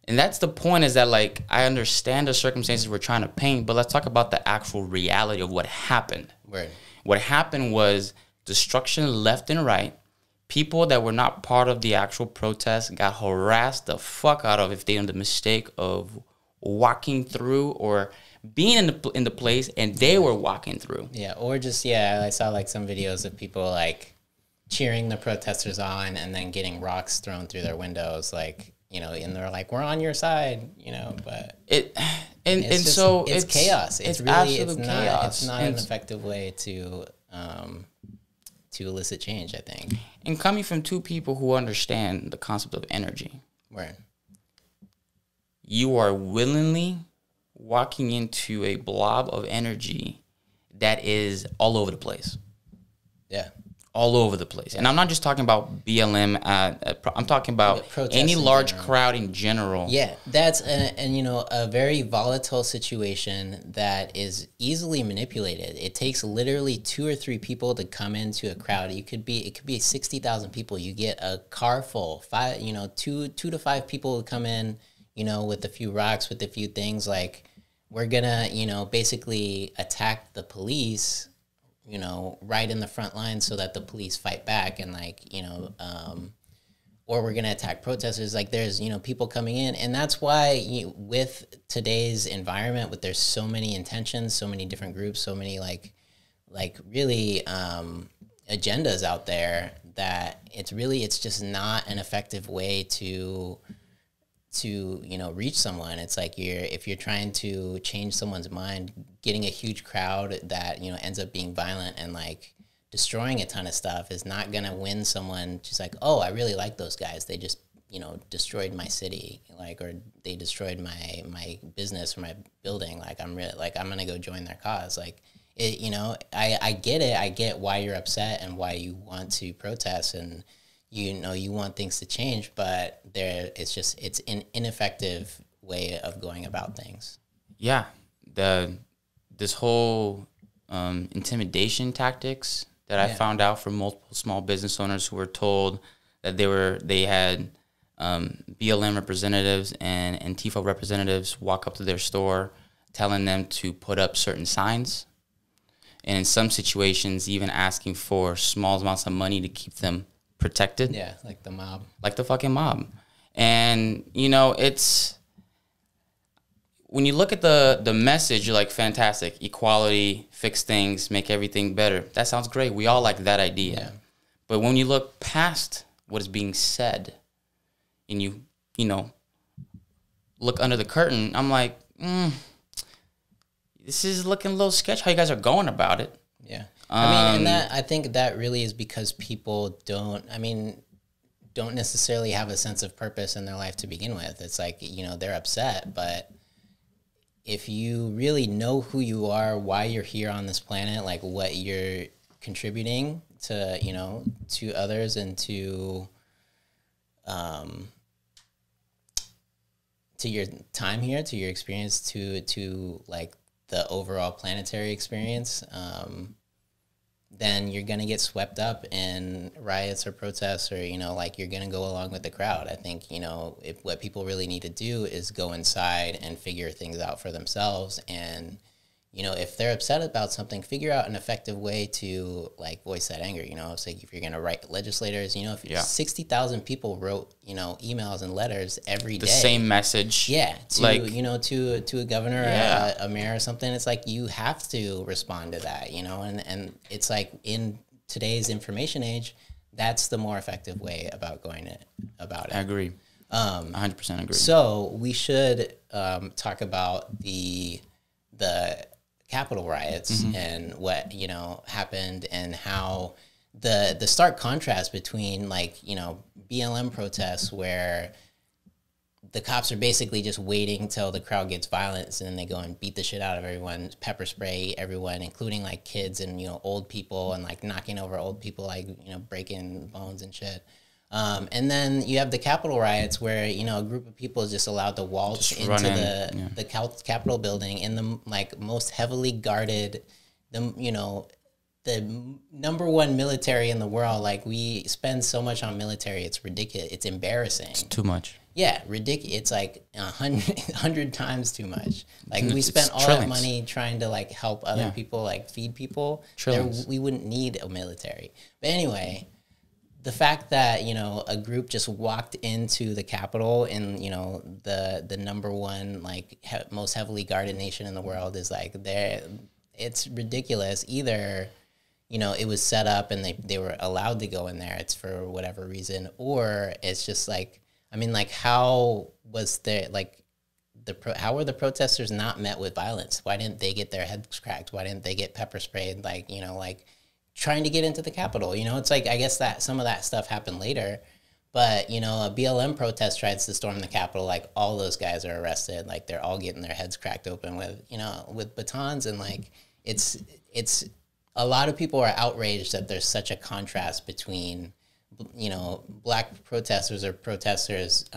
And that's the point, is that, like, I understand the circumstances we're trying to paint, but let's talk about the actual reality of what happened. Right. What happened was destruction left and right. People that were not part of the actual protest got harassed the fuck out of if they made the mistake of walking through or being in the place and they were walking through. Yeah, or just, I saw, like, some videos of people, like, cheering the protesters on and then getting rocks thrown through their windows, like, you know, and they're like, we're on your side, you know, but it's chaos. It's not an effective way to elicit change, I think. And coming from two people who understand the concept of energy. Right. You are willingly walking into a blob of energy that is all over the place. Yeah. All over the place. And I'm not just talking about BLM. I'm talking about any large crowd in general. Yeah, that's a very volatile situation that is easily manipulated. It takes literally 2 or 3 people to come into a crowd. It could be 60,000 people. You get a car full, 2 to 5 people come in, you know, with a few rocks, with a few things. Like, we're gonna, you know, basically attack the police, you know, right in the front line so that the police fight back, and, like, you know, or we're going to attack protesters. Like, there's, you know, people coming in. And that's why with today's environment, with there's so many intentions, so many different groups, so many like really agendas out there, that it's just not an effective way to you know, reach someone. It's like, if you're trying to change someone's mind, getting a huge crowd that, you know, ends up being violent and, like, destroying a ton of stuff is not gonna win someone just like, oh, I really like those guys, they just, you know, destroyed my city, like, or they destroyed my business or my building, like, I'm gonna go join their cause. Like, it, you know, I get it. I get why you're upset and why you want to protest, and you know, you want things to change, but it's an ineffective way of going about things. Yeah. This whole intimidation tactics that I found out from multiple small business owners who were told that they had BLM representatives and Antifa representatives walk up to their store telling them to put up certain signs, and in some situations even asking for small amounts of money to keep them protected. Yeah, like the mob. Like the fucking mob. And, you know, it's, when you look at the message, you're like, fantastic, equality, fix things, make everything better. That sounds great. We all like that idea. Yeah. But when you look past what is being said and you know, look under the curtain, I'm like, this is looking a little sketchy how you guys are going about it. Yeah. I mean, and I think that really is because people don't necessarily have a sense of purpose in their life to begin with. It's like, you know, they're upset, but if you really know who you are, why you're here on this planet, like what you're contributing to, you know, to others and to your time here, to your experience, to like the overall planetary experience, then you're going to get swept up in riots or protests, or, you know, like you're going to go along with the crowd. I think, you know, what people really need to do is go inside and figure things out for themselves. And, you know, if they're upset about something, figure out an effective way to like voice that anger. You know, it's like if you're going to write legislators, you know, if 60,000 people wrote, you know, emails and letters every day, the same message. Yeah. To, like, you know, to a governor, or a mayor or something, it's like, you have to respond to that, you know, and it's like in today's information age, that's the more effective way about going about it. I agree. 100% agree. So we should talk about the Capitol riots and what, you know, happened, and how the stark contrast between, like, you know, BLM protests where the cops are basically just waiting till the crowd gets violent, and then they go and beat the shit out of everyone, pepper spray everyone, including like kids and, you know, old people, and like knocking over old people, like, you know, breaking bones and shit. And then you have the Capitol riots where, you know, a group of people is just allowed to waltz into the Capitol building in the like most heavily guarded, you know, the number one military in the world. Like, we spend so much on military, it's ridiculous. It's embarrassing. It's too much. Yeah, ridiculous. It's like 100 times too much. Like, we spent all that money trying to like help other people, like feed people. We wouldn't need a military. But anyway, the fact that, you know, a group just walked into the Capitol in, you know, the number one, like, most heavily guarded nation in the world is like, it's ridiculous. Either, you know, it was set up and they were allowed to go in there, it's for whatever reason, or it's just like, I mean, like, how was there, like, how were the protesters not met with violence? Why didn't they get their heads cracked? Why didn't they get pepper sprayed? Like, you know, like, trying to get into the Capitol, you know, it's like, I guess that some of that stuff happened later, but, you know, a BLM protest tries to storm the Capitol, like, all those guys are arrested, like, they're all getting their heads cracked open with, you know, with batons, and like, it's a lot of people are outraged that there's such a contrast between, you know, black protesters or protesters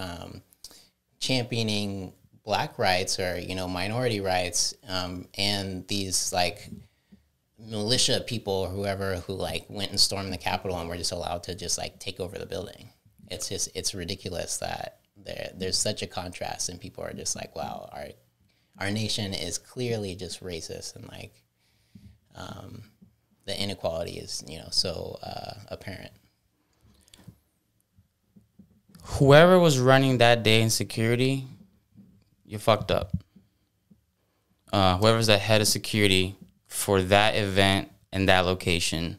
championing black rights or, you know, minority rights, and these like militia people or whoever who like went and stormed the Capitol and were just allowed to just like take over the building. It's ridiculous that there's such a contrast, and people are just like, wow, our nation is clearly just racist, and like the inequality is, you know, so apparent. Whoever was running that day in security, you fucked up. Whoever's the head of security for that event and that location,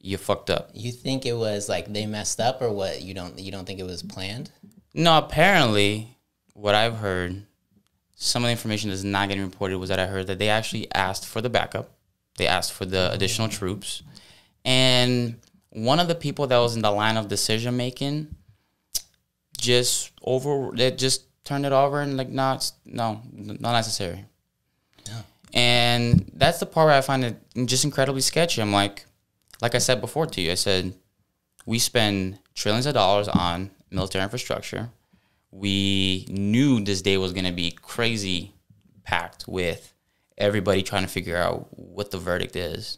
you fucked up. You think it was like they messed up, or what? You don't think it was planned? No, apparently what I've heard, some of the information that's not getting reported, was that I heard that they actually asked for the backup. They asked for the additional troops. And one of the people that was in the line of decision making just turned it over and like, no, not necessary. Yeah. And that's the part where I find it just incredibly sketchy. I'm like I said before to you, I said, we spend trillions of dollars on military infrastructure. We knew this day was going to be crazy packed with everybody trying to figure out what the verdict is,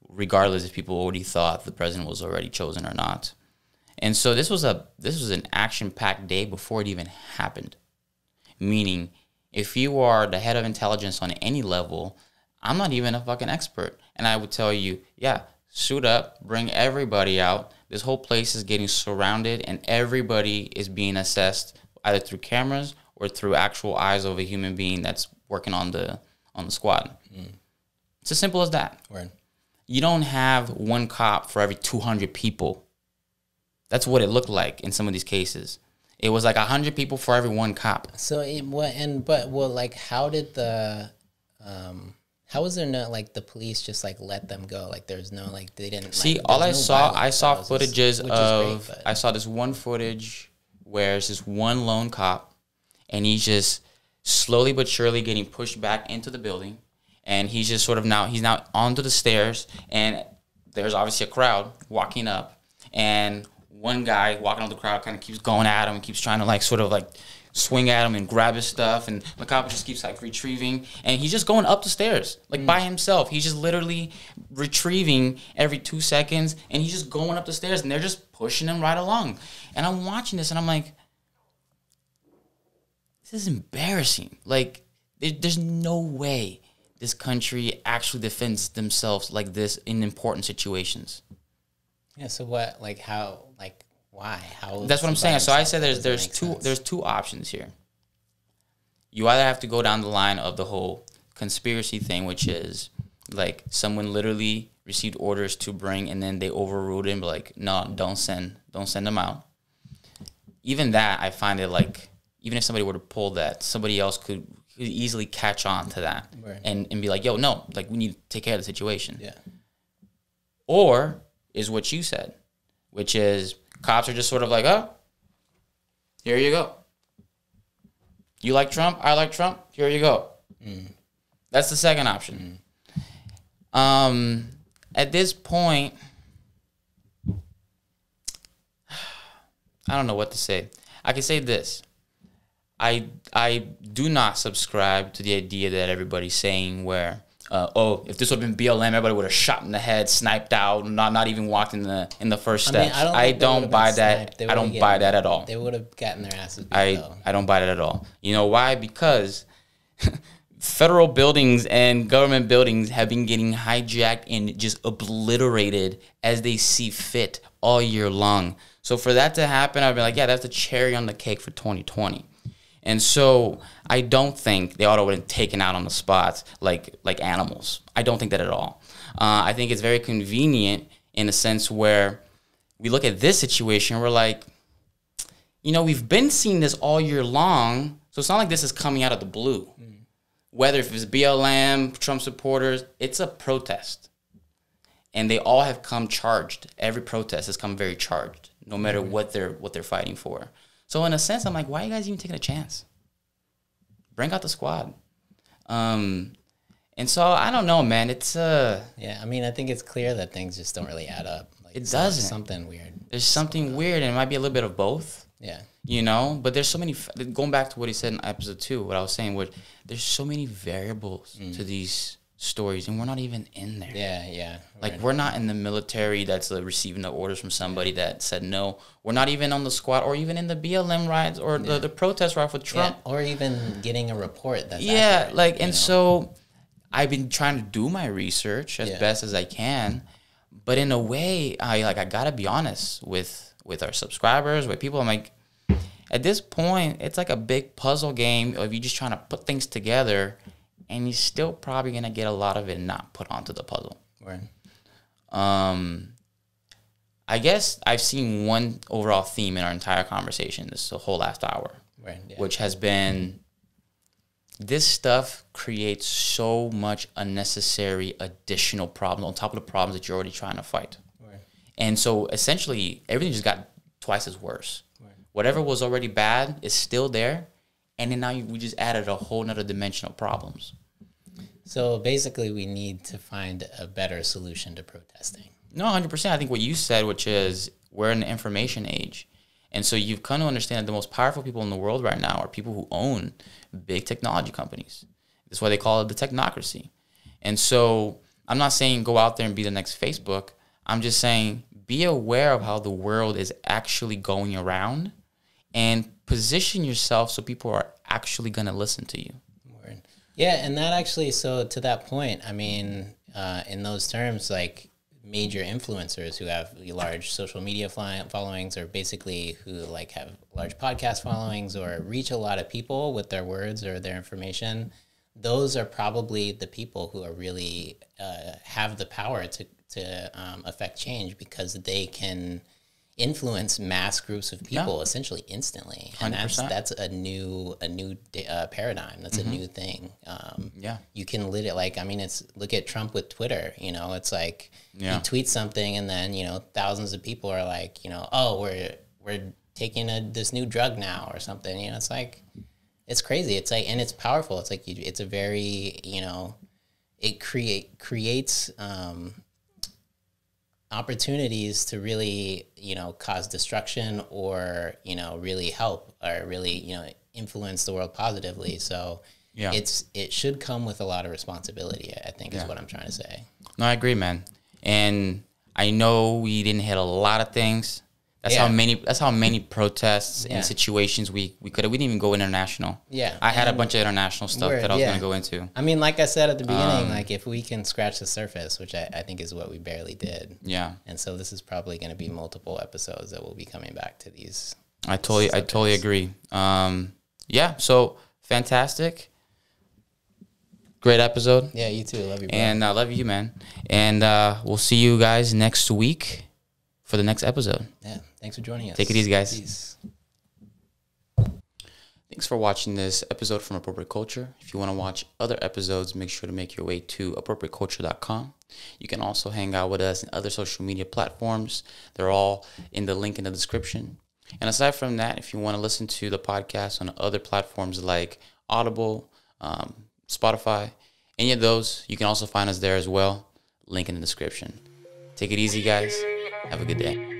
regardless if people already thought the president was already chosen or not. And so this was an action-packed day before it even happened. Meaning, if you are the head of intelligence on any level, I'm not even a fucking expert. And I would tell you, yeah, suit up, bring everybody out, this whole place is getting surrounded, and everybody is being assessed either through cameras or through actual eyes of a human being that's working on the squad. It's as simple as that. Right. You don't have one cop for every 200 people. That's what it looked like in some of these cases. It was like 100 people for every one cop. So like, how did how was there no, like, the police just, like, let them go? Like, there's no, like, they didn't see. Like, All I no saw, violence. I saw footages of. Great, I saw this one footage where it's this one lone cop, and he's just slowly but surely getting pushed back into the building, and he's just sort of he's now onto the stairs, and there's obviously a crowd walking up, and one guy walking on the crowd kind of keeps going at him and keeps trying to like sort of like swing at him and grab his stuff, and the cop just keeps like retrieving, and he's just going up the stairs like by himself. He's just literally retrieving every 2 seconds, and he's just going up the stairs, and they're just pushing him right along. And I'm watching this, and I'm like, this is embarrassing. Like, there's no way this country actually defends themselves like this in important situations. Yeah. So what? Like, how? Like, why? How? That's what I'm saying. So I said there's two options here. You either have to go down the line of the whole conspiracy thing, which is like someone literally received orders to bring, and then they overruled it and be like, no, don't send them out. Even that, I find it like, even if somebody were to pull that, somebody else could easily catch on to that, right, and be like, yo, no, like, we need to take care of the situation. Yeah. Or is what you said, which is cops are just sort of like, oh, here you go. You like Trump? I like Trump. Here you go. That's the second option. At this point, I don't know what to say. I can say this. I do not subscribe to the idea that everybody's saying where, if this would have been BLM, everybody would have shot in the head, sniped out, not even walked in the first step. I don't buy that. I don't buy that at all. They would have gotten their asses beat. I don't buy that at all. You know why? Because federal buildings and government buildings have been getting hijacked and just obliterated as they see fit all year long. So for that to happen, I'd be like, yeah, that's the cherry on the cake for 2020. And so I don't think they ought to have been taken out on the spots like animals. I don't think that at all. I think it's very convenient in a sense where we look at this situation, we're like, you know, we've been seeing this all year long, so it's not like this is coming out of the blue. Whether if it's BLM, Trump supporters, it's a protest. And they all have come charged. Every protest has come very charged, no matter what they're fighting for. So in a sense, I'm like, why are you guys even taking a chance? Bring out the squad. And so I don't know, man. It's yeah. I mean, I think it's clear that things just don't really add up. Like, it doesn't. Something weird. There's something weird, and it might be a little bit of both. Yeah. You know, but there's so many. Going back to what he said in episode 2, what I was saying, there's so many variables to these stories, and we're not even in there. Yeah. Like, we're not in the military that's receiving the orders from somebody that said no. We're not even on the squad or even in the BLM riots or the protest riot with Trump. Yeah, or even getting a report that's accurate, like, and so I've been trying to do my research as best as I can, but in a way, I gotta be honest with our subscribers, with people. I'm like, at this point, it's like a big puzzle game of you just trying to put things together, and you're still probably gonna get a lot of it not put onto the puzzle. Right. I guess I've seen one overall theme in our entire conversation this whole last hour, right, yeah, which has been this stuff creates so much unnecessary additional problems on top of the problems that you're already trying to fight. Right. And so essentially everything just got twice as worse. Right. Whatever was already bad is still there, and then now we just added a whole nother dimension of problems. So basically we need to find a better solution to protesting. No, 100%. I think what you said, which is we're in the information age. And so you've come to understand that the most powerful people in the world right now are people who own big technology companies. That's why they call it the technocracy. And so I'm not saying go out there and be the next Facebook. I'm just saying be aware of how the world is actually going around and position yourself so people are actually going to listen to you. Yeah, and that actually, so to that point, I mean, in those terms, like, major influencers who have large social media followings, or basically who like have large podcast followings or reach a lot of people with their words or their information, those are probably the people who are really have the power to affect change, because they can influence mass groups of people essentially instantly, and 100%. that's a new paradigm. That's a new thing. You can like, I mean, it's, look at Trump with Twitter. You know, it's like he tweets something, and then, you know, thousands of people are like, you know, oh, we're taking this new drug now or something. You know, it's like, it's crazy. It's like, and it's powerful. It's like, it's a very, you know, it creates opportunities to really, you know, cause destruction, or, you know, really help, or really, you know, influence the world positively. So it should come with a lot of responsibility, I think, is what I'm trying to say. No, I agree, man. And I know we didn't hit a lot of things. That's how many protests and situations we could have. We didn't even go international. Yeah, I had a bunch of international stuff that I was going to go into. I mean, like I said at the beginning, like, if we can scratch the surface, which I think is what we barely did. Yeah. And so this is probably going to be multiple episodes that we'll be coming back to these. I totally agree. Yeah. So fantastic. Great episode. Yeah, you too. Love you, bro. And I love you, man. And we'll see you guys next week for the next episode. Yeah. Thanks for joining us. Take it easy, guys. Peace. Thanks for watching this episode from Appropriate Culture. If you want to watch other episodes, make sure to make your way to appropriateculture.com. You can also hang out with us in other social media platforms. They're all in the link in the description. And aside from that, if you want to listen to the podcast on other platforms like Audible, Spotify, any of those, you can also find us there as well. Link in the description. Take it easy, guys. Have a good day.